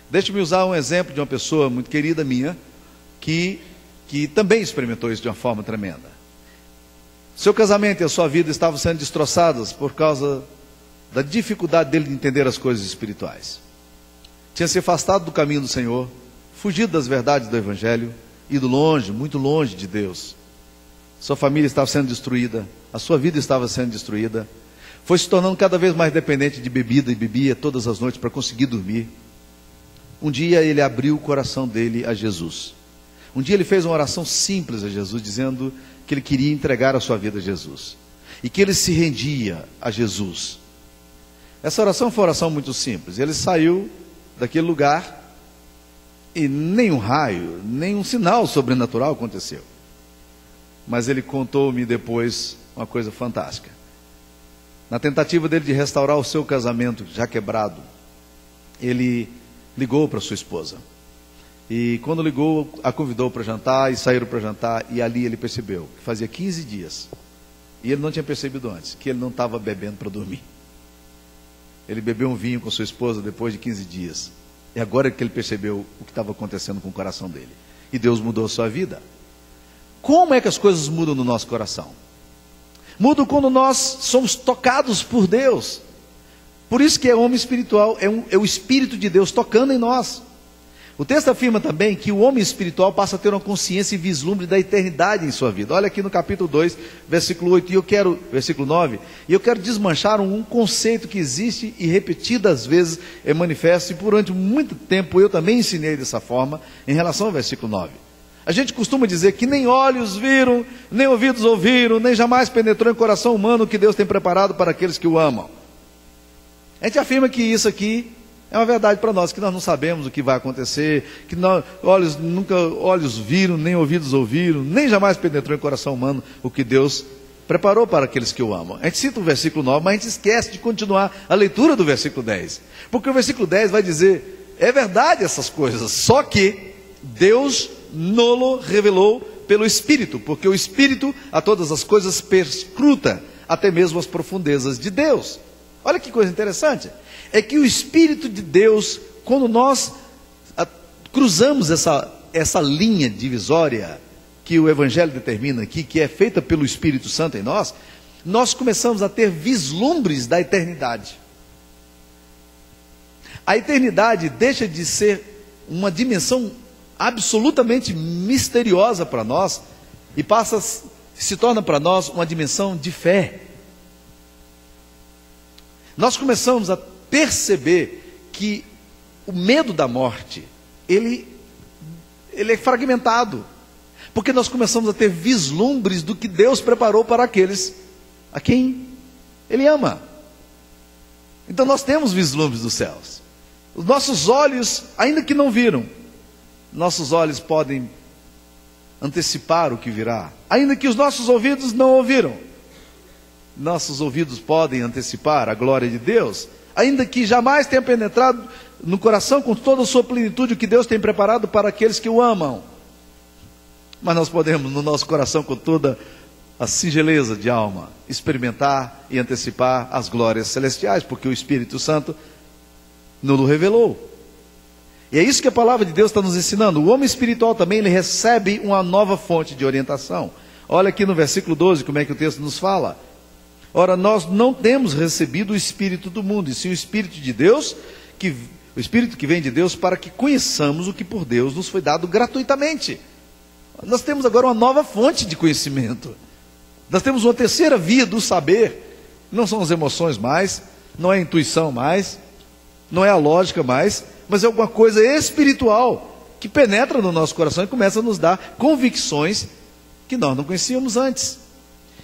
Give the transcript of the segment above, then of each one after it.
Deixe-me usar um exemplo de uma pessoa muito querida minha, que também experimentou isso de uma forma tremenda. Seu casamento e a sua vida estavam sendo destroçados por causa da dificuldade dele de entender as coisas espirituais. Tinha se afastado do caminho do Senhor, fugido das verdades do Evangelho, ido longe, muito longe de Deus. Sua família estava sendo destruída, a sua vida estava sendo destruída. Foi se tornando cada vez mais dependente de bebida e bebia todas as noites para conseguir dormir. Um dia ele abriu o coração dele a Jesus. Um dia ele fez uma oração simples a Jesus, dizendo que ele queria entregar a sua vida a Jesus. E que ele se rendia a Jesus. Essa oração foi uma oração muito simples. Ele saiu daquele lugar e nenhum raio, nenhum sinal sobrenatural aconteceu. Mas ele contou-me depois uma coisa fantástica. Na tentativa dele de restaurar o seu casamento já quebrado, ele ligou para sua esposa. E quando ligou, a convidou para jantar, e saíram para jantar, e ali ele percebeu que fazia 15 dias, e ele não tinha percebido antes, que ele não estava bebendo para dormir. Ele bebeu um vinho com sua esposa depois de 15 dias, e agora é que ele percebeu o que estava acontecendo com o coração dele. E Deus mudou a sua vida. Como é que as coisas mudam no nosso coração? Mudam quando nós somos tocados por Deus. Por isso que é homem espiritual, é o Espírito de Deus tocando em nós. O texto afirma também que o homem espiritual passa a ter uma consciência e vislumbre da eternidade em sua vida. Olha aqui no capítulo 2, versículo 8, versículo 9, e eu quero desmanchar um conceito que existe e repetidas vezes é manifesto, e durante muito tempo eu também ensinei dessa forma, em relação ao versículo 9. A gente costuma dizer que nem olhos viram, nem ouvidos ouviram, nem jamais penetrou em coração humano o que Deus tem preparado para aqueles que o amam. A gente afirma que isso aqui é uma verdade para nós, que nós não sabemos o que vai acontecer, que nunca olhos viram, nem ouvidos ouviram, nem jamais penetrou em coração humano o que Deus preparou para aqueles que o amam. A gente cita o versículo 9, mas a gente esquece de continuar a leitura do versículo 10. Porque o versículo 10 vai dizer, é verdade essas coisas, só que Deus nolo revelou pelo Espírito, porque o Espírito a todas as coisas perscruta, até mesmo as profundezas de Deus. Olha que coisa interessante, é que o Espírito de Deus, quando nós cruzamos essa linha divisória que o Evangelho determina aqui, que é feita pelo Espírito Santo em nós, nós começamos a ter vislumbres da eternidade. A eternidade deixa de ser uma dimensão absolutamente misteriosa para nós e se torna para nós uma dimensão de fé. Nós começamos a perceber que o medo da morte, ele é fragmentado, porque nós começamos a ter vislumbres do que Deus preparou para aqueles a quem Ele ama. Então nós temos vislumbres dos céus. Os nossos olhos, ainda que não viram, nossos olhos podem antecipar o que virá. Ainda que os nossos ouvidos não ouviram, nossos ouvidos podem antecipar a glória de Deus. Ainda que jamais tenha penetrado no coração com toda a sua plenitude o que Deus tem preparado para aqueles que o amam. Mas nós podemos, no nosso coração, com toda a singeleza de alma, experimentar e antecipar as glórias celestiais, porque o Espírito Santo nos revelou. E é isso que a palavra de Deus está nos ensinando. O homem espiritual também, ele recebe uma nova fonte de orientação. Olha aqui no versículo 12, como é que o texto nos fala. Ora, nós não temos recebido o Espírito do mundo, e sim o Espírito de Deus, o Espírito que vem de Deus, para que conheçamos o que por Deus nos foi dado gratuitamente. Nós temos agora uma nova fonte de conhecimento. Nós temos uma terceira via do saber. Não são as emoções mais, não é a intuição mais, não é a lógica mais, mas é alguma coisa espiritual que penetra no nosso coração e começa a nos dar convicções que nós não conhecíamos antes.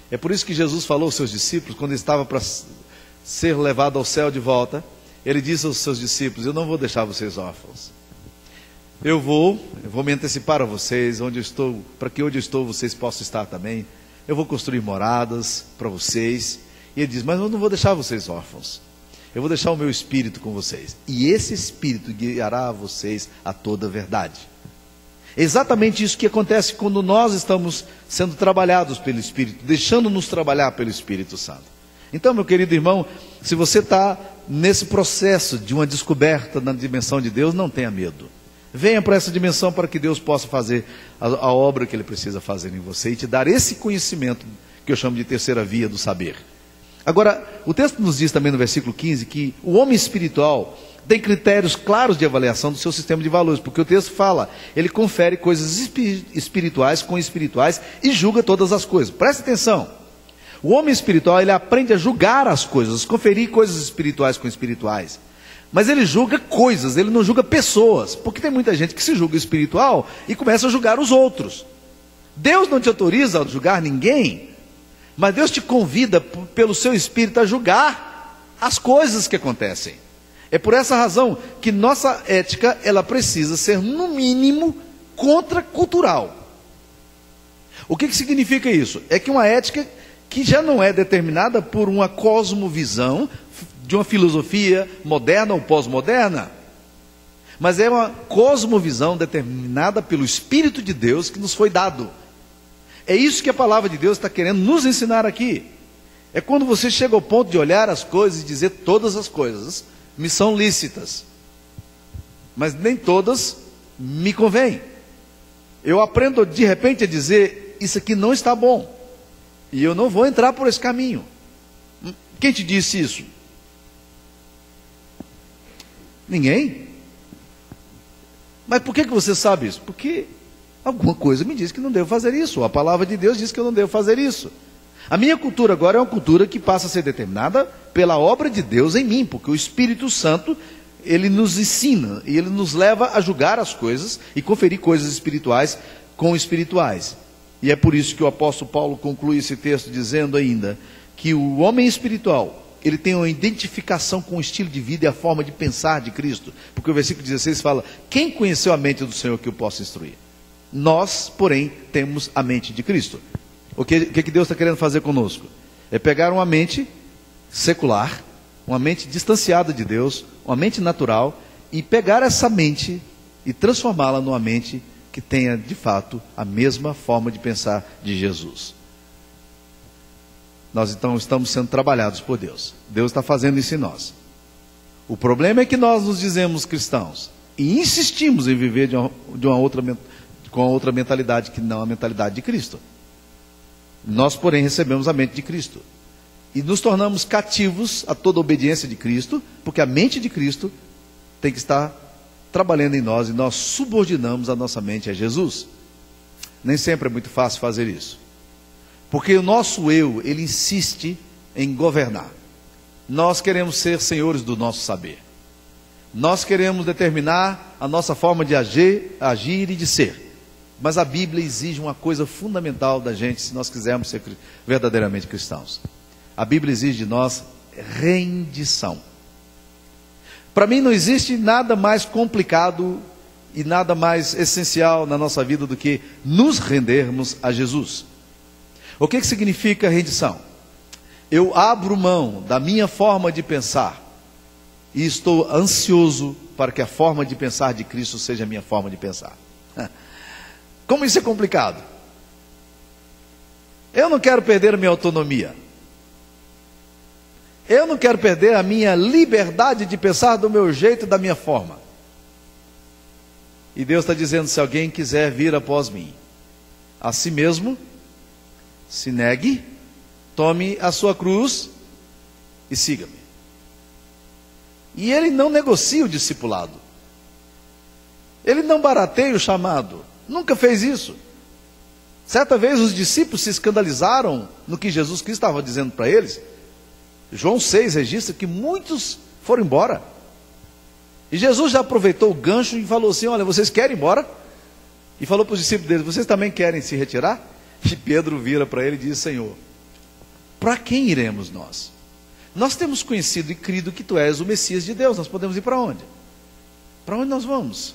É por isso que Jesus falou aos seus discípulos, quando ele estava para ser levado ao céu de volta, ele disse aos seus discípulos: eu não vou deixar vocês órfãos. Eu vou me antecipar a vocês, onde eu estou, para que onde eu estou vocês possam estar também. Eu vou construir moradas para vocês. E ele diz: mas eu não vou deixar vocês órfãos. Eu vou deixar o meu Espírito com vocês. E esse Espírito guiará vocês a toda a verdade. É exatamente isso que acontece quando nós estamos sendo trabalhados pelo Espírito, deixando-nos trabalhar pelo Espírito Santo. Então, meu querido irmão, se você está nesse processo de uma descoberta na dimensão de Deus, não tenha medo. Venha para essa dimensão para que Deus possa fazer a obra que Ele precisa fazer em você e te dar esse conhecimento que eu chamo de terceira via do saber. Agora, o texto nos diz também no versículo 15 que o homem espiritual tem critérios claros de avaliação do seu sistema de valores, porque o texto fala, ele confere coisas espirituais com espirituais e julga todas as coisas. Preste atenção, o homem espiritual, ele aprende a julgar as coisas, conferir coisas espirituais com espirituais, mas ele julga coisas, ele não julga pessoas, porque tem muita gente que se julga espiritual e começa a julgar os outros. Deus não te autoriza a julgar ninguém, mas Deus te convida pelo seu espírito a julgar as coisas que acontecem. É por essa razão que nossa ética, ela precisa ser, no mínimo, contracultural. O que significa isso? É que uma ética que já não é determinada por uma cosmovisão de uma filosofia moderna ou pós-moderna, mas é uma cosmovisão determinada pelo Espírito de Deus que nos foi dado. É isso que a palavra de Deus está querendo nos ensinar aqui. É quando você chega ao ponto de olhar as coisas e dizer todas as coisas me são lícitas, mas nem todas me convêm. Eu aprendo de repente a dizer, isso aqui não está bom, e eu não vou entrar por esse caminho. Quem te disse isso? Ninguém. Mas por que você sabe isso? Porque alguma coisa me diz que não devo fazer isso, ou a palavra de Deus diz que eu não devo fazer isso. A minha cultura agora é uma cultura que passa a ser determinada pela obra de Deus em mim, porque o Espírito Santo, ele nos ensina, e ele nos leva a julgar as coisas e conferir coisas espirituais com espirituais. E é por isso que o apóstolo Paulo conclui esse texto dizendo ainda, que o homem espiritual, ele tem uma identificação com o estilo de vida e a forma de pensar de Cristo, porque o versículo 16 fala, quem conheceu a mente do Senhor que o possa instruir? Nós, porém, temos a mente de Cristo. O que Deus está querendo fazer conosco? É pegar uma mente secular, uma mente distanciada de Deus, uma mente natural, e pegar essa mente e transformá-la numa mente que tenha, de fato, a mesma forma de pensar de Jesus. Nós então estamos sendo trabalhados por Deus. Deus está fazendo isso em nós. O problema é que nós nos dizemos cristãos e insistimos em viver com outra mentalidade que não a mentalidade de Cristo. Nós, porém, recebemos a mente de Cristo e nos tornamos cativos a toda a obediência de Cristo, porque a mente de Cristo tem que estar trabalhando em nós e nós subordinamos a nossa mente a Jesus. Nem sempre é muito fácil fazer isso, porque o nosso eu, ele insiste em governar. Nós queremos ser senhores do nosso saber, nós queremos determinar a nossa forma de agir e de ser. Mas a Bíblia exige uma coisa fundamental da gente, se nós quisermos ser verdadeiramente cristãos. A Bíblia exige de nós rendição. Para mim não existe nada mais complicado e nada mais essencial na nossa vida do que nos rendermos a Jesus. O que significa rendição? Eu abro mão da minha forma de pensar e estou ansioso para que a forma de pensar de Cristo seja a minha forma de pensar. Como isso é complicado? Eu não quero perder a minha autonomia. Eu não quero perder a minha liberdade de pensar do meu jeito e da minha forma. E Deus está dizendo, se alguém quiser vir após mim, a si mesmo, se negue, tome a sua cruz e siga-me. E Ele não negocia o discipulado. Ele não barateia o chamado. Nunca fez isso. Certa vez os discípulos se escandalizaram no que Jesus Cristo estava dizendo para eles. João 6 registra que muitos foram embora. E Jesus já aproveitou o gancho e falou assim, olha, vocês querem ir embora? E falou para os discípulos dele, vocês também querem se retirar? E Pedro vira para ele e diz, Senhor, para quem iremos nós? Nós temos conhecido e crido que Tu és o Messias de Deus, nós podemos ir para onde? Para onde nós vamos?